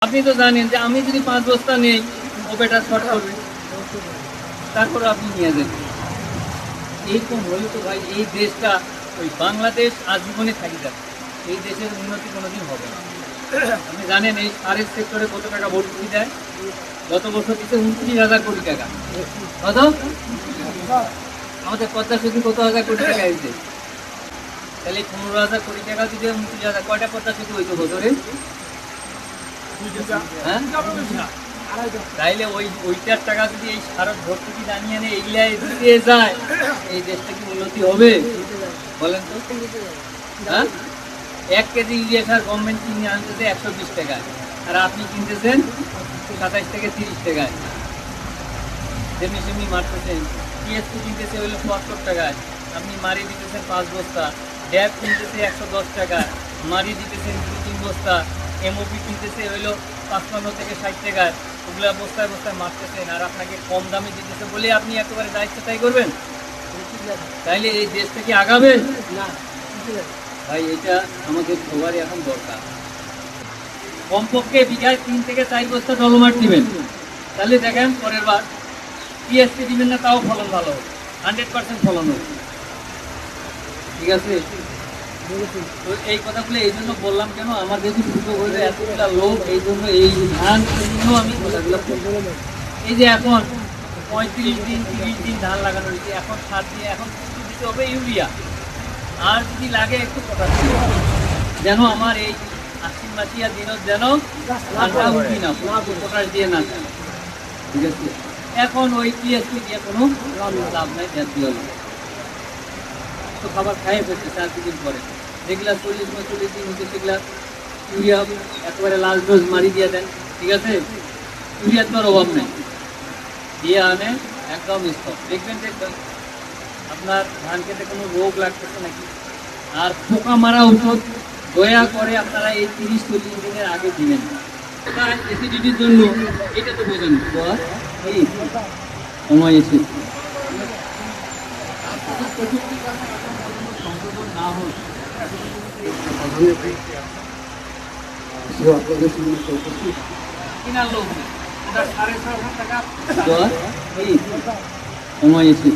আপনি তো জানেন যে আমি যদি 5 বস্তা নেই ও বেটা শর্ট করবে, তারপর আপনি নিয়ে যাবেন। এইরকম হলে তো ভাই এই দেশটা ওই বাংলাদেশ আজীবনে থাকি যাবে, এই দেশের উন্নতি কোনোদিন হবে না। আপনি জানেন এই সারের সেক্টরে কত টাকা ভর্তুকি দেয়? গত বছর দিতে 29,000 কোটি টাকা। কত? আমাদের পদ্মা সেতু কত হাজার কোটি টাকা এসেছে, তাহলে 15,000 কোটি টাকা দিতে 29,000 কয়টা পদ্মা সেতু হইতো বছরে? হ্যাঁ, তাইলে ওইটার টাকা যদি এই সারত ভর্তুকি জানিয়ে এনে এইগুলাই দিতে যায়, এই দেশটা কি উন্নতি হবে বলেন তো? হ্যাঁ, 1 কেজি ইউরিয়া সার গভর্নমেন্ট কিনে আনতেছে 120 টাকায়, আর আপনি কিনতেছেন 27 থেকে 30 টাকায়। যেমনি সেমনি মারতেছেন। টিএসপি কিনতেছে হইলো 75 টাকায়, আপনি মারি দিতেছেন 5 বস্তা। ড্যাব কিনতেছে 110 টাকা, মারি দিতেছেন 2-3 বস্তা। এমওপি কিনতেছে হইলো 55 থেকে 60 টাকায়, ওগুলা বস্তায় বস্তায় মারতেছেন, আর আপনাকে কম দামে দিতেছে বলে আপনি একেবারে যা ইচ্ছা তাই করবেন? তাইলে এই দেশটা কি আগাবে না? ভাই এটা আমাদের সবারই এখন দরকার। কমপক্ষে বিঘায় 3 থেকে 4 বস্তা ডলোমাইট দিবেন, তাহলে দেখেন পরের বার টিএসপি দিবেন না, তাও ফলন ভালো হবে, 100% ফলন হবে। ঠিক আছে, তো এই কথাগুলো এই জন্য বললাম কেন, আমার যেহেতু সুযোগ হয়ে যায় এতগুলা লোক, এই জন্য এই ধান জন্য আমি কথাগুলো বলবো। এই যে এখন 35 দিন 30 দিন ধান লাগানো হয়েছে, এখন সার দিয়ে এখন দিতে হবে ইউরিয়া, আর যদি লাগে একটু পটাশ যেন আমার এই আশ্বিন মাসিয়া দিনত যেন ধানটা উঠি না, পটাশ দিয়ে না যায়। ঠিক আছে, এখন ওই টিএসপি দিয়ে কোনো লাভ নাই, জাতীয় তো খাবার খাইয়ে ফেলছে 4 দিন পরে, যেগুলা 40-45 দিন হচ্ছে সেগুলা ইউরিয়া একেবারে লাল ডোজ মারি দিয়ে দেন। ঠিক আছে, ইউরিয়ার তো অভাব নেই, দিয়ে আনে একদম স্টক। দেখবেন আপনার ধান খেতে কোনো রোগ লাগতেছে নাকি। আর পোকা মারা ওষুধ দয়া করে আপনারা এই 30-40 দিনের আগে দিবেন, অ্যাসিডিটির জন্য। এটা তো বোঝেন এই সময় এসে সংশোধন না হোক কিনার লোক নেই, ওটা 6,500 টাকা সময় এসে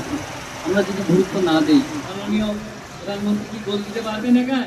আমরা যদি গুরুত্ব না দিই, মাননীয় প্রধানমন্ত্রী কি গোল দিতে পারবেন একাই?